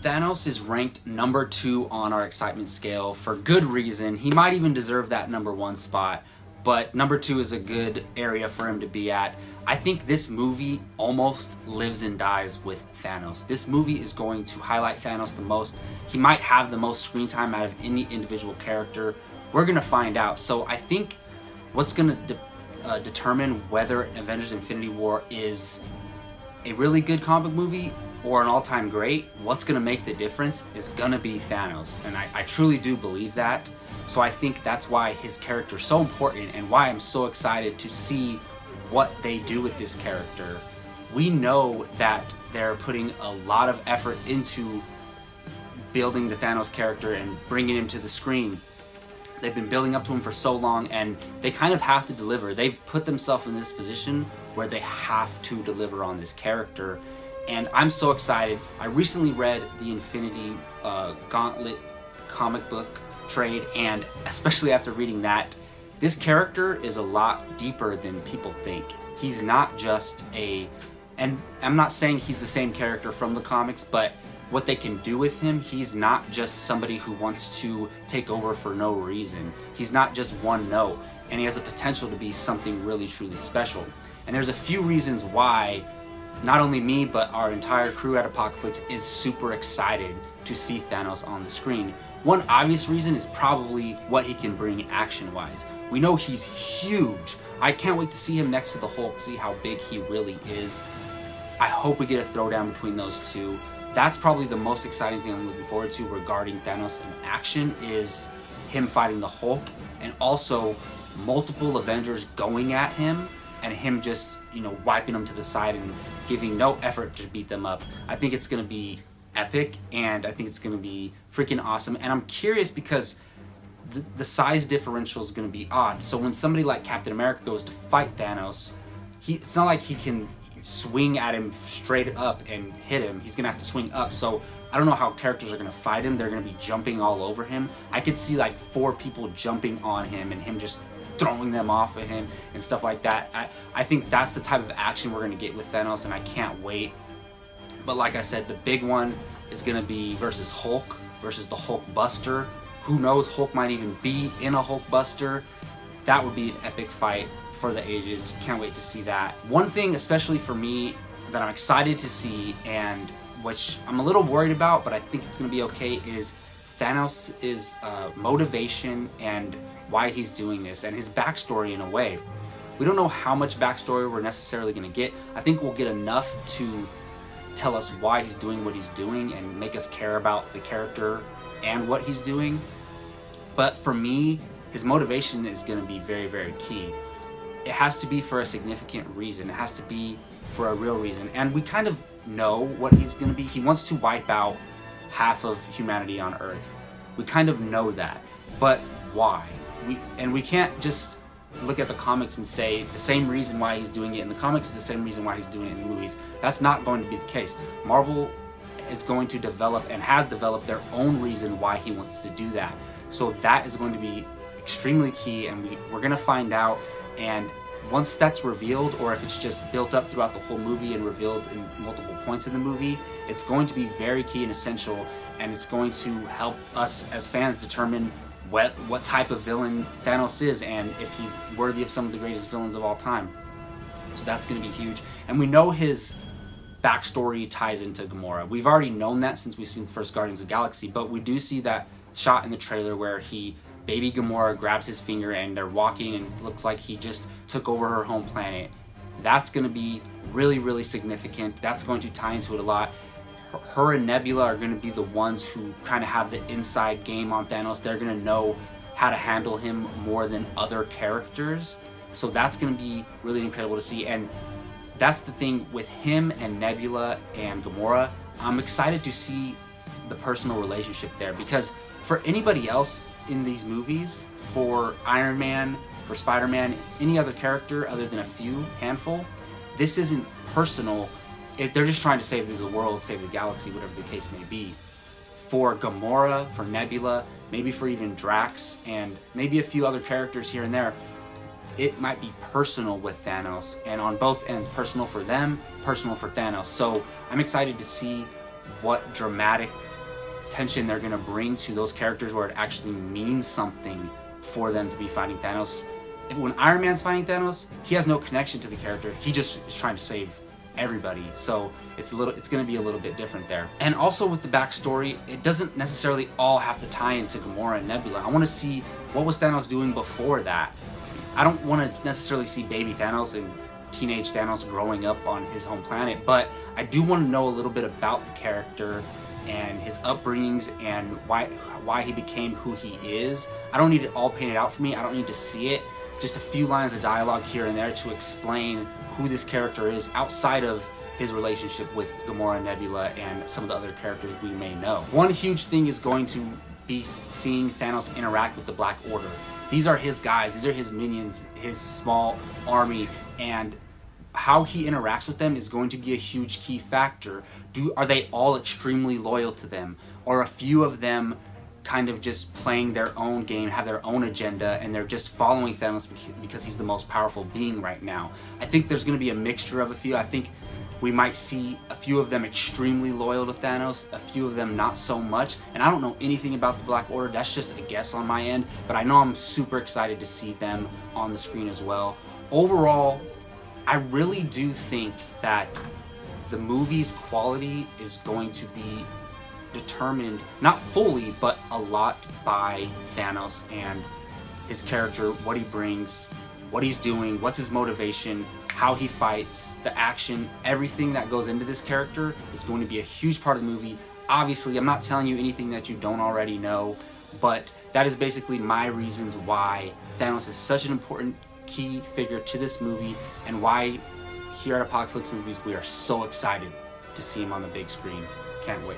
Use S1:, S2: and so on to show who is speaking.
S1: Thanos is ranked number 2 on our excitement scale for good reason. He might even deserve that number 1 spot, but number 2 is a good area for him to be at. I think this movie almost lives and dies with Thanos. This movie is going to highlight Thanos the most. He might have the most screen time out of any individual character. We're going to find out. So I think what's going to determine whether Avengers Infinity War is a really good comic movie or an all-time great, what's going to make the difference is going to be Thanos. And I truly do believe that. So I think that's why his character is so important and why I'm so excited to see what they do with this character. We know that they're putting a lot of effort into building the Thanos character and bringing him to the screen. They've been building up to him for so long, and they kind of have to deliver. They've put themselves in this position where they have to deliver on this character. And I'm so excited. I recently read the Infinity Gauntlet comic book trade, and especially after reading that, this character is a lot deeper than people think. He's not just and I'm not saying he's the same character from the comics, but what they can do with him, he's not just somebody who wants to take over for no reason. He's not just one note, and he has the potential to be something really truly special. And there's a few reasons why not only me, but our entire crew at Apocalypse is super excited to see Thanos on the screen. One obvious reason is probably what he can bring action-wise. We know he's huge. I can't wait to see him next to the Hulk, see how big he really is. I hope we get a throwdown between those two. That's probably the most exciting thing I'm looking forward to regarding Thanos in action, is him fighting the Hulk, and also multiple Avengers going at him and him just, wiping them to the side and giving no effort to beat them up. I think it's going to be epic, and I think it's going to be freaking awesome. And I'm curious because the size differential is going to be odd. So when somebody like Captain America goes to fight Thanos, it's not like he can swing at him straight up and hit him. He's gonna have to swing up. So I don't know how characters are gonna fight him. They're gonna be jumping all over him. I could see like 4 people jumping on him and him just throwing them off of him and stuff like that. I think that's the type of action we're gonna get with Thanos, and I can't wait. But like I said, the big one is gonna be versus Hulk, versus the Hulk Buster. Who knows, Hulk might even be in a Hulk Buster. That would be an epic fight for the ages. Can't wait to see that. One thing, especially for me, that I'm excited to see, and which I'm a little worried about, but I think it's going to be okay, is Thanos' motivation and why he's doing this, and his backstory in a way. We don't know how much backstory we're necessarily going to get. I think we'll get enough to tell us why he's doing what he's doing and make us care about the character and what he's doing. But for me, his motivation is going to be very, very key. It has to be for a significant reason. It has to be for a real reason. And we kind of know what he's going to be. He wants to wipe out half of humanity on Earth. We kind of know that. But why? We can't just look at the comics and say the same reason why he's doing it in the comics is the same reason why he's doing it in the movies. That's not going to be the case. Marvel is going to develop and has developed their own reason why he wants to do that. So that is going to be extremely key, and we're going to find out. And once that's revealed, or if it's just built up throughout the whole movie and revealed in multiple points in the movie, it's going to be very key and essential, and it's going to help us as fans determine what type of villain Thanos is, and if he's worthy of some of the greatest villains of all time. So that's going to be huge. And we know his backstory ties into Gamora. We've already known that since we've seen the first Guardians of the Galaxy, but we do see that shot in the trailer where baby Gamora grabs his finger and they're walking, and it looks like he just took over her home planet. That's going to be really, really significant. That's going to tie into it a lot. Her and Nebula are going to be the ones who kind of have the inside game on Thanos. They're going to know how to handle him more than other characters. So that's going to be really incredible to see. And that's the thing with him and Nebula and Gamora. I'm excited to see the personal relationship there, because for anybody else in these movies, for Iron Man, for Spider-Man, any other character other than a handful, this isn't personal. They're just trying to save the world, save the galaxy, whatever the case may be. For Gamora, for Nebula, maybe for even Drax, and maybe a few other characters here and there, it might be personal with Thanos, and on both ends, personal for them, personal for Thanos. So I'm excited to see what dramatic tension they're going to bring to those characters where it actually means something for them to be fighting Thanos. When Iron Man's fighting Thanos, he has no connection to the character. He just is trying to save everybody. So it's going to be a little bit different there. And also with the backstory, it doesn't necessarily all have to tie into Gamora and Nebula. I want to see what was Thanos doing before that. I don't want to necessarily see baby Thanos and teenage Thanos growing up on his home planet, but I do want to know a little bit about the character and his upbringings and why he became who he is. I don't need it all painted out for me. I don't need to see it. Just a few lines of dialogue here and there to explain who this character is outside of his relationship with Gamora and Nebula and some of the other characters we may know. One huge thing is going to be seeing Thanos interact with the Black Order. These are his guys, these are his minions, his small army, and how he interacts with them is going to be a huge key factor. Are they all extremely loyal to them? Or a few of them kind of just playing their own game, have their own agenda, and they're just following Thanos because he's the most powerful being right now? I think there's going to be a mixture of a few. I think we might see a few of them extremely loyal to Thanos, a few of them not so much. And I don't know anything about the Black Order. That's just a guess on my end, but I know I'm super excited to see them on the screen as well. Overall, I really do think that the movie's quality is going to be determined, not fully, but a lot by Thanos and his character, what he brings, what he's doing, what's his motivation, how he fights, the action, everything that goes into this character is going to be a huge part of the movie. Obviously, I'm not telling you anything that you don't already know, but that is basically my reasons why Thanos is such an important key figure to this movie, and why here at Apocalypse Movies we are so excited to see him on the big screen. Can't wait.